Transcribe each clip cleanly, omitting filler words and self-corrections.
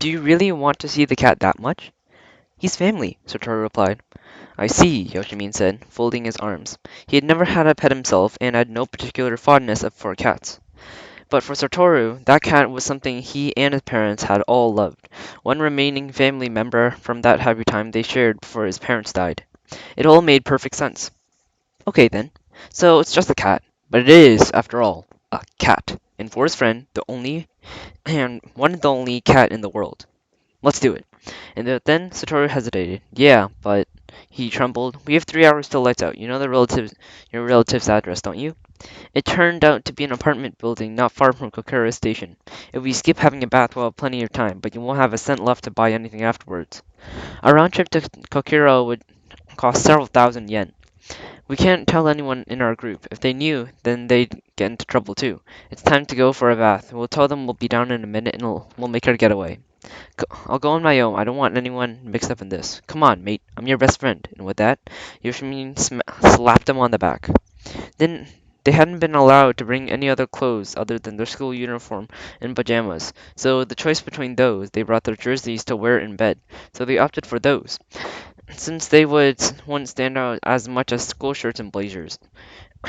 Do you really want to see the cat that much? He's family, Satoru replied. I see, Yoshimin said, folding his arms. He had never had a pet himself and had no particular fondness for cats. But for Satoru, that cat was something he and his parents had all loved, one remaining family member from that happy time they shared before his parents died. It all made perfect sense. Okay then, so it's just a cat, but it is, after all, a cat. And for his friend, the only and one and the only cat in the world. Let's do it. And then Satoru hesitated. Yeah, but he trembled. We have 3 hours till lights out. You know your relative's address, don't you? It turned out to be an apartment building not far from Kokura Station. If we skip having a bath, we'll have plenty of time, but you won't have a cent left to buy anything afterwards. A round trip to Kokura would cost several thousand yen. We can't tell anyone in our group. If they knew, then they'd get into trouble too. It's time to go for a bath. We'll tell them we'll be down in a minute and we'll make our getaway. I'll go on my own. I don't want anyone mixed up in this. Come on, mate. I'm your best friend. And with that, Yoshimin slapped him on the back. Then they hadn't been allowed to bring any other clothes other than their school uniform and pajamas, so the choice between those, they brought their jerseys to wear in bed, so they opted for those, since they wouldn't stand out as much as school shirts and blazers.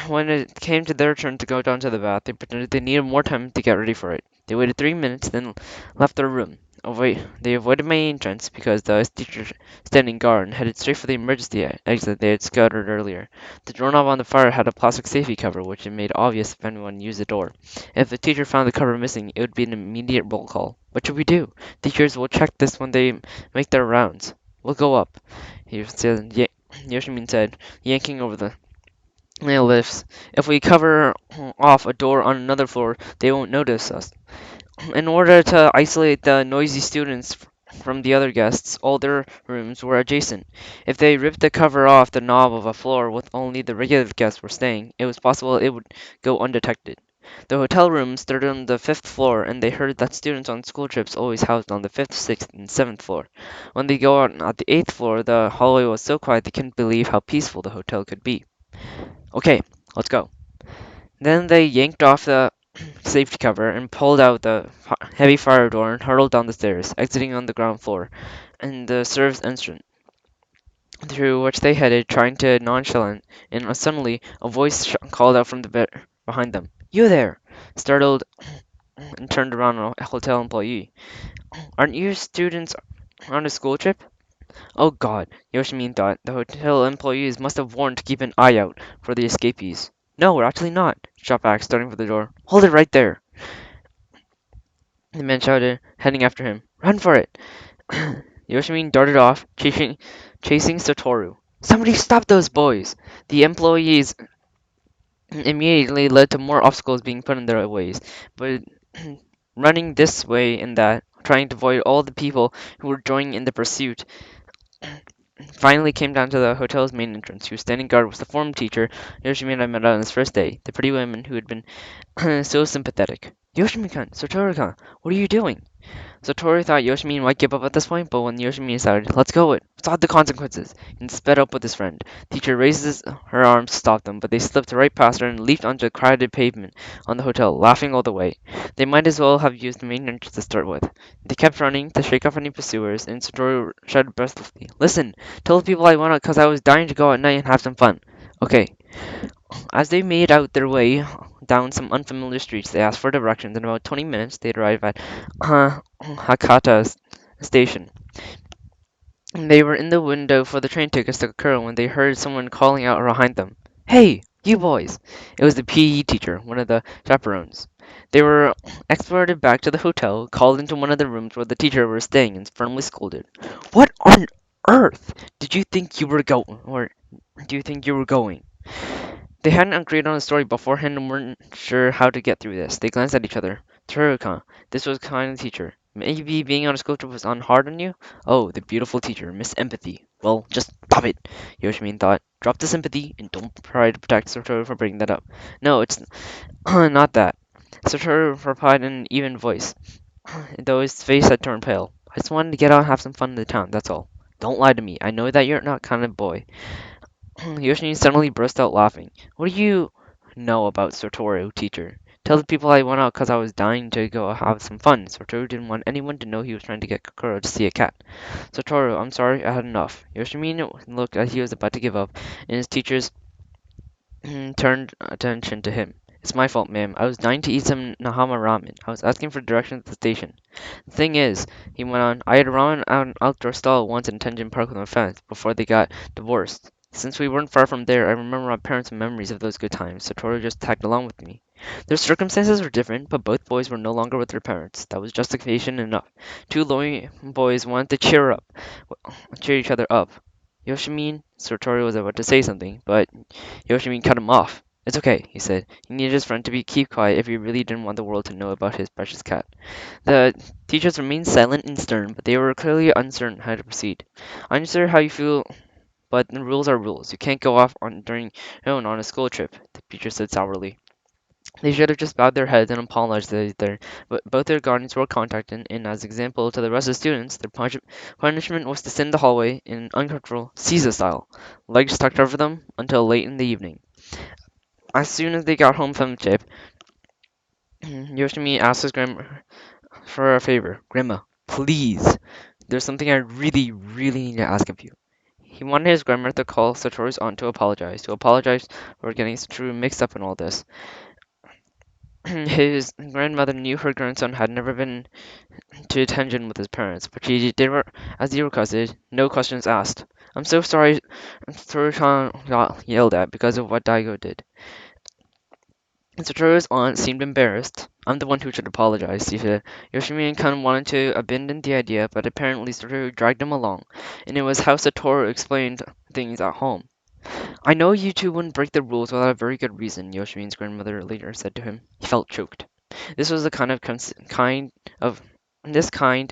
When it came to their turn to go down to the bath, they pretended they needed more time to get ready for it. They waited 3 minutes, then left their room. They avoided my entrance because the teacher standing guard and headed straight for the emergency exit they had scouted earlier. The doorknob on the far had a plastic safety cover, which it made obvious if anyone used the door. If the teacher found the cover missing, it would be an immediate roll call. What should we do? Teachers will check this when they make their rounds. We'll go up, Yoshimin said, yanking over the lifts. If we cover off a door on another floor, they won't notice us. In order to isolate the noisy students from the other guests, all their rooms were adjacent. If they ripped the cover off the knob of a floor with only the regular guests were staying, it was possible it would go undetected. The hotel rooms stood on the fifth floor, and they heard that students on school trips always housed on the fifth, sixth, and seventh floor. When they go out at the eighth floor, the hallway was so quiet they couldn't believe how peaceful the hotel could be. Okay, let's go. Then they yanked off the safety cover and pulled out the heavy fire door and hurtled down the stairs, exiting on the ground floor, and the servants' entrance, through which they headed, trying to nonchalant, and suddenly a voice called out from the bed behind them. You there! Startled and turned around a hotel employee. Aren't you students on a school trip? Oh god, Yoshimin thought. The hotel employees must have warned to keep an eye out for the escapees. No, we're actually not, shot back, starting for the door. Hold it right there, the man shouted, heading after him. Run for it! Yoshimin darted off, chasing Satoru. Somebody stop those boys! The employees immediately led to more obstacles being put in their ways, but running this way and that, trying to avoid all the people who were joining in the pursuit, finally came down to the hotel's main entrance, whose standing guard was the former teacher Yoshimin had met on his first day, the pretty woman who had been so sympathetic. Yoshimin-kun, Satoru-kun, what are you doing? Satoru thought Yoshimin might give up at this point, but when Yoshimin decided, let's go it, what's all the consequences, and sped up with his friend. Teacher raises her arms to stop them, but they slipped right past her and leaped onto the crowded pavement on the hotel, laughing all the way. They might as well have used the main entrance to start with. They kept running to shake off any pursuers, and Satoru shouted breathlessly, Listen, tell the people I went out because I was dying to go out at night and have some fun. Okay. As they made out their way down some unfamiliar streets, they asked for directions. In about 20 minutes, they'd arrive at Hakata station. They were in the window for the train tickets to Kokura when they heard someone calling out behind them. Hey, you boys! It was the PE teacher, one of the chaperones. They were escorted back to the hotel, called into one of the rooms where the teacher was staying, and firmly scolded. What on earth did you think you were going? Or do you think you were going? They hadn't agreed on a story beforehand and weren't sure how to get through this. They glanced at each other. Teruka, this was kind of teacher. Maybe being on a school trip was hard on you? Oh, the beautiful teacher, Miss Empathy. Well, just stop it, Yoshimin thought. Drop the sympathy and don't try to protect Satoru for bringing that up. No, it's not that. Satoru replied in an even voice, though his face had turned pale. I just wanted to get out and have some fun in the town, that's all. Don't lie to me. I know that you're not kind of boy. Yoshimi suddenly burst out laughing. What do you know about Satoru, teacher? Tell the people I went out 'cause I was dying to go have some fun. Satoru didn't want anyone to know he was trying to get Kokoro to see a cat. Satoru, I'm sorry, I had enough. Yoshimine looked as he was about to give up, and his teachers turned attention to him. It's my fault, ma'am. I was dying to eat some Nahama ramen. I was asking for directions at the station. The thing is, he went on, I had ramen at an outdoor stall once in Tenjin Park with my friends before they got divorced. Since we weren't far from there, I remember my parents' memories of those good times. Satoru just tagged along with me. Their circumstances were different, but both boys were no longer with their parents. That was justification enough. Two lonely boys wanted to cheer each other up. Yoshimine, Satoru was about to say something, but Yoshimi cut him off. It's okay, he said. He needed his friend to keep quiet if he really didn't want the world to know about his precious cat. The teachers remained silent and stern, but they were clearly uncertain how to proceed. I understand how you feel, but the rules are rules. You can't go off on during your own on a school trip, the teacher said sourly. They should have just bowed their heads and apologized there, but both their guardians were contacted, and as example to the rest of the students, their punishment was to sit in the hallway in uncomfortable Caesar style, legs tucked over them, until late in the evening. As soon as they got home from the trip, Yoshimi asked his grandma for a favor. Grandma, please. There's something I really, really need to ask of you. He wanted his grandmother to call Satoru's aunt to apologize for getting Satoru mixed up in all this. His grandmother knew her grandson had never been to Tenjin with his parents, but she did as he requested, no questions asked. I'm so sorry Satoru-chan got yelled at because of what Daigo did. Satoru's aunt seemed embarrassed. I'm the one who should apologize, she said. Yoshimi and Kan wanted to abandon the idea, but apparently Satoru dragged him along, and it was how Satoru explained things at home. I know you two wouldn't break the rules without a very good reason, Yoshimi's grandmother later said to him. He felt choked. This was the kind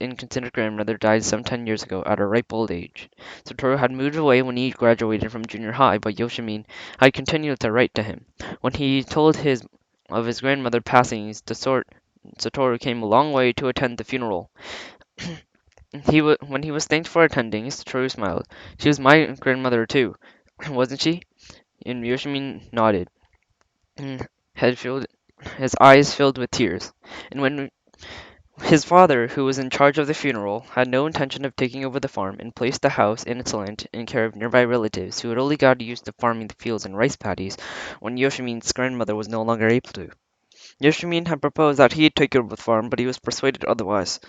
and considerate grandmother died some 10 years ago at a ripe old age. Satoru had moved away when he graduated from junior high, but Yoshimi had continued to write to him. When he told of his grandmother passing, Satoru came a long way to attend the funeral. When he was thanked for attending, Satoru smiled. She was my grandmother too, wasn't she? And Yoshimi nodded, head filled, his eyes filled with tears. And when his father, who was in charge of the funeral, had no intention of taking over the farm and placed the house and its land in care of nearby relatives who had only got used to farming the fields and rice paddies when Yoshimine's grandmother was no longer able to. Yoshimine had proposed that he take over the farm, but he was persuaded otherwise.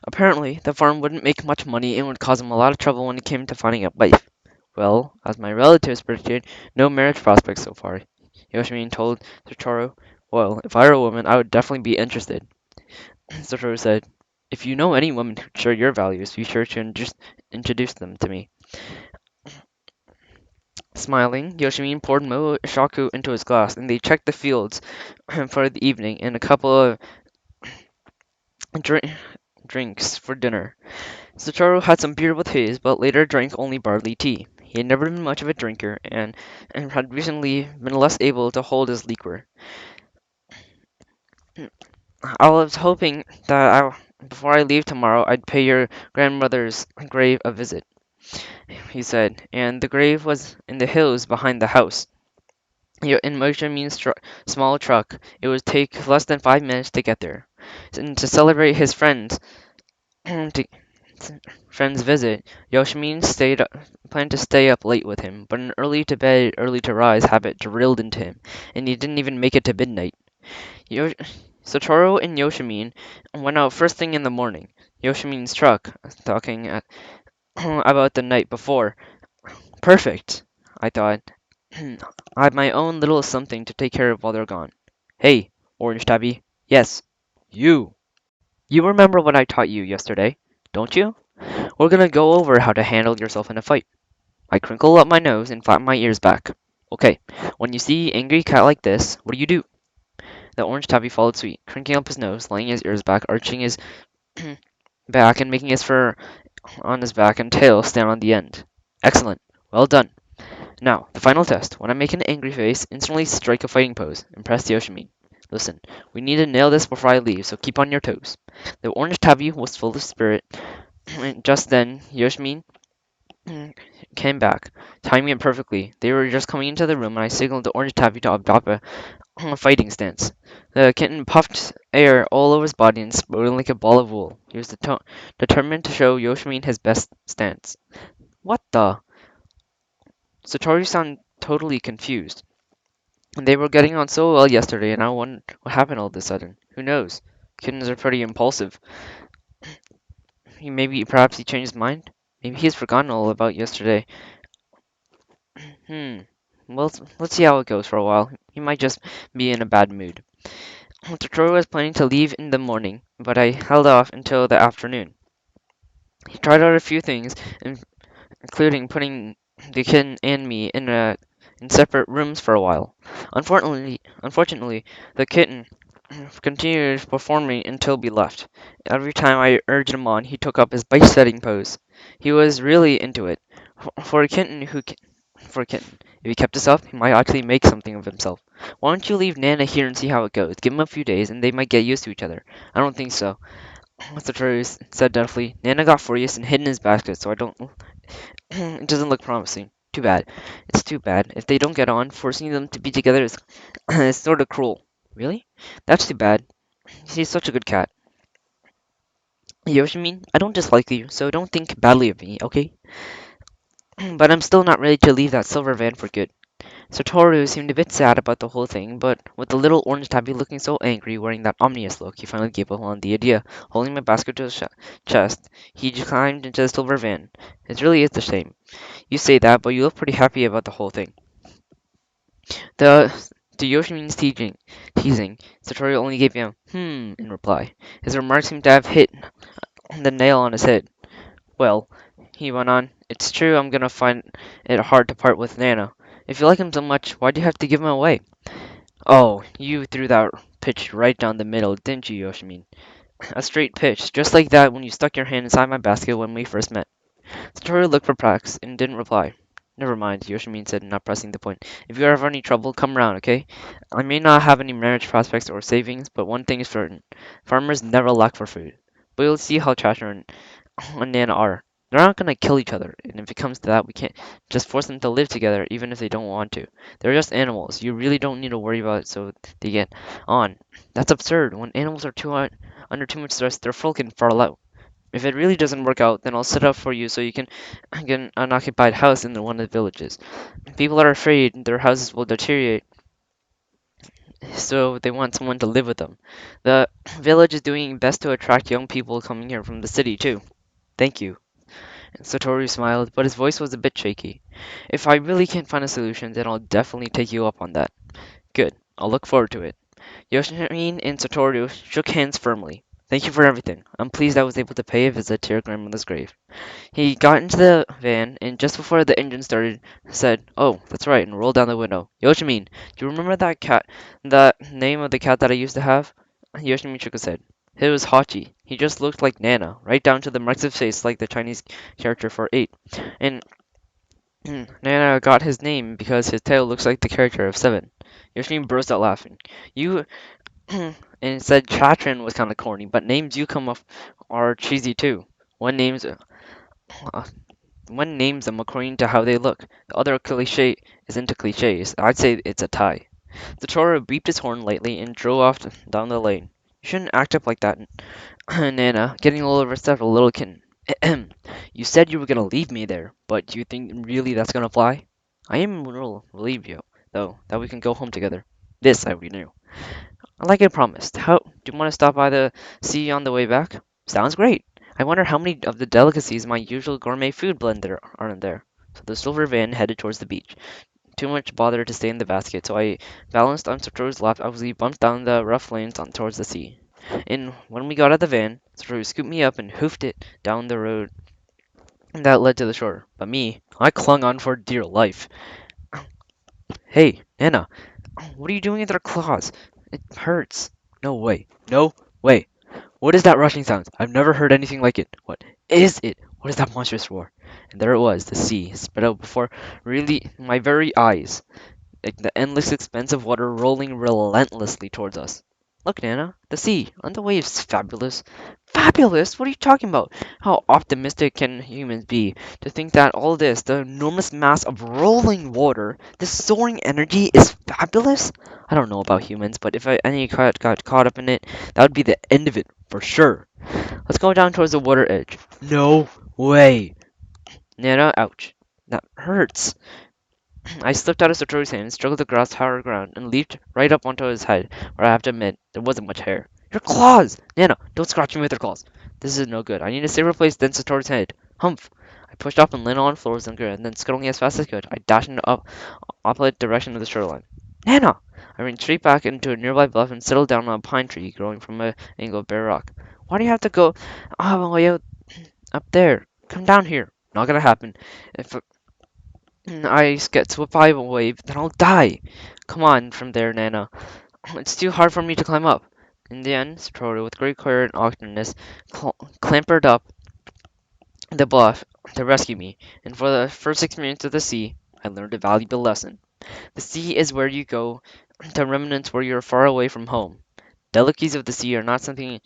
Apparently, the farm wouldn't make much money and would cause him a lot of trouble when it came to finding a wife. Well, as my relatives predicted, no marriage prospects so far. Yoshimine told Satoru, well, if I were a woman, I would definitely be interested. Satoru said, if you know any women who share your values, be sure to introduce them to me. Smiling, Yoshimine poured Mo Shaku into his glass, and they checked the fields for the evening and a couple of drinks for dinner. Satoru had some beer with his, but later drank only barley tea. He had never been much of a drinker, and had recently been less able to hold his liquor. I was hoping that before I leave tomorrow, I'd pay your grandmother's grave a visit, he said, and the grave was in the hills behind the house. In Moshimine's small truck, it would take less than 5 minutes to get there. And to celebrate his to, friend's visit, Yoshimine planned to stay up late with him, but an early to bed, early to rise habit drilled into him, and he didn't even make it to midnight. Satoru and Yoshimine went out first thing in the morning. Yoshimine's truck, talking about the night before. Perfect, I thought. I have my own little something to take care of while they're gone. Hey, Orange Tabby. Yes, you. You remember what I taught you yesterday, don't you? We're gonna go over how to handle yourself in a fight. I crinkle up my nose and flatten my ears back. Okay, when you see an angry cat like this, what do? The orange tabby followed suit, crinkling up his nose, laying his ears back, arching his back, and making his fur on his back and tail stand on the end. Excellent. Well done. Now, the final test. When I make an angry face, instantly strike a fighting pose. Impress Yoshimi. Listen, we need to nail this before I leave, so keep on your toes. The orange tabby was full of spirit. And just then, Yoshimi came back, timing it perfectly. They were just coming into the room, and I signaled to Orange Tabby to adopt a fighting stance. The kitten puffed air all over his body and exploded like a ball of wool. He was determined to show Yoshimine his best stance. What the? Satoru sounded totally confused. They were getting on so well yesterday, and I wondered what happened all of a sudden. Who knows? Kittens are pretty impulsive. Perhaps he changed his mind? Maybe he's forgotten all about yesterday. Hmm. Well, let's see how it goes for a while. He might just be in a bad mood. Totoro was planning to leave in the morning, but I held off until the afternoon. He tried out a few things, including putting the kitten and me in separate rooms for a while. Unfortunately, the kitten continued performing until we left. Every time I urged him on, he took up his bike setting pose. He was really into it. For a kitten for a kitten, if he kept this up, he might actually make something of himself. Why don't you leave Nana here and see how it goes? Give him a few days, and they might get used to each other. I don't think so. Mr. Torres said doubtfully. Nana got furious and hid in his basket, so I don't. It doesn't look promising. Too bad. It's too bad. If they don't get on, forcing them to be together is, is sort of cruel. Really? That's too bad. He's such a good cat. Yoshimin, I don't dislike you, so don't think badly of me, okay? But I'm still not ready to leave that silver van for good. Satoru seemed a bit sad about the whole thing, but with the little orange tabby looking so angry, wearing that ominous look, he finally gave up on the idea. Holding my basket to his chest, he climbed into the silver van. It really is a shame. You say that, but you look pretty happy about the whole thing. The to Yoshimin's teasing, Satoru only gave him in reply. His remarks seemed to have hit the nail on his head. Well, he went on, it's true I'm gonna find it hard to part with Nana. If you like him so much, why'd you have to give him away? Oh, you threw that pitch right down the middle, didn't you, Yoshimin? A straight pitch, just like that when you stuck your hand inside my basket when we first met. Satoru looked perplexed and didn't reply. Never mind, Yoshimin said, not pressing the point. If you ever have any trouble, come around, okay? I may not have any marriage prospects or savings, but one thing is certain. Farmers never lack for food. But you'll see how Chashner and Nana are. They're not gonna kill each other, and if it comes to that, we can't just force them to live together even if they don't want to. They're just animals. You really don't need to worry about it so they get on. That's absurd. When animals are under too much stress, their full can fall out. If it really doesn't work out, then I'll set up for you so you can get an unoccupied house in one of the villages. People are afraid their houses will deteriorate, so they want someone to live with them. The village is doing best to attract young people coming here from the city, too. Thank you. Satoru smiled, but his voice was a bit shaky. If I really can't find a solution, then I'll definitely take you up on that. Good. I'll look forward to it. Yoshimine and Satoru shook hands firmly. Thank you for everything. I'm pleased I was able to pay a visit to your grandmother's grave. He got into the van, and just before the engine started, said, "Oh, that's right," and rolled down the window. Yoshimin, do you remember that cat, the name of the cat that I used to have? Yoshimin shook his head. It was Hachi. He just looked like Nana, right down to the marks of face like the Chinese character for 8. And Nana got his name because his tail looks like the character of 7. Yoshimin burst out laughing. You and said Chatrin was kind of corny, but names you come up are cheesy too. One names uh, one names them according to how they look. The other cliche is into cliches. I'd say it's a tie. The Toro beeped his horn lightly and drove off down the lane. You shouldn't act up like that, Nana, getting a little upset, a little kitten. You said you were gonna leave me there, but do you think really that's gonna fly? I am relieved, you, though, that we can go home together. This I already knew. Like I promised. How do you want to stop by the sea on the way back? Sounds great. I wonder how many of the delicacies my usual gourmet food blend there are in there. So the silver van headed towards the beach. Too much bother to stay in the basket, so I balanced on Satoru's lap as we bumped down the rough lanes towards the sea. And when we got out of the van, Satoru scooped me up and hoofed it down the road that led to the shore. But me, I clung on for dear life. Hey, Nana, what are you doing with your claws? It hurts. No way. No way. What is that rushing sound? I've never heard anything like it. What is it? What is that monstrous roar? And there it was, the sea, spread out before really my very eyes, like the endless expanse of water rolling relentlessly towards us. Look, Nana, the sea. Aren't the waves fabulous? Fabulous? What are you talking about? How optimistic can humans be to think that all this, the enormous mass of rolling water, this soaring energy is fabulous? I don't know about humans, but if any got caught up in it, that would be the end of it, for sure. Let's go down towards the water edge. No way. Nana, ouch. That hurts. I slipped out of Satoru's hand, struggled to grasp higher ground, and leaped right up onto his head, where I have to admit, there wasn't much hair. Your claws! Nana, don't scratch me with your claws. This is no good. I need a safer place than Satoru's head. Humph! I pushed up and landed on floors and and then scuttling as fast as I could, I dashed in the opposite direction of the shoreline. Nana! I ran straight back into a nearby bluff and settled down on a pine tree growing from an angle of bare rock. Why do you have to go all the way out up there? Come down here. Not gonna happen. If I get swept by a wave, then I'll die. Come on from there, Nana. It's too hard for me to climb up. In the end, Satoru, with great courage and awkwardness, clambered up the bluff to rescue me, and for the first experience of the sea, I learned a valuable lesson. The sea is where you go to remnants where you're far away from home. Delicacies of the sea are not something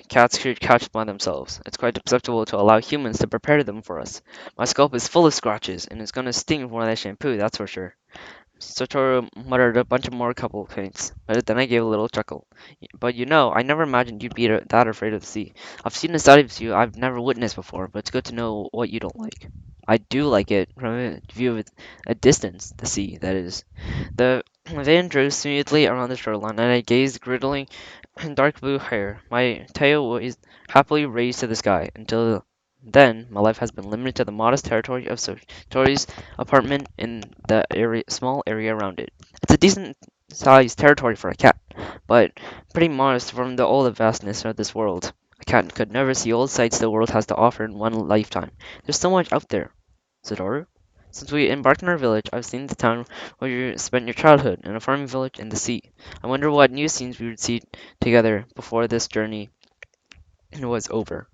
cats should catch by themselves. It's quite acceptable to allow humans to prepare them for us. My scalp is full of scratches, and it's gonna sting more than shampoo, that's for sure. Satoru muttered a bunch of more couple things, but then I gave a little chuckle. But I never imagined you'd be that afraid of the sea. I've seen a side of you I've never witnessed before, but it's good to know what you don't like. I do like it from a view of a distance, the sea, that is. The van drove smoothly around the shoreline, and I gazed griddling dark blue hair. My tail was happily raised to the sky. Until then, my life has been limited to the modest territory of Satori's apartment in the small area around it. It's a decent sized territory for a cat, but pretty modest from all the vastness of this world. A cat could never see all the sights the world has to offer in one lifetime. There's so much out there. Satoru? Since we embarked on our village, I've seen the town where you spent your childhood, and a farming village and the sea. I wonder what new scenes we would see together before this journey was over.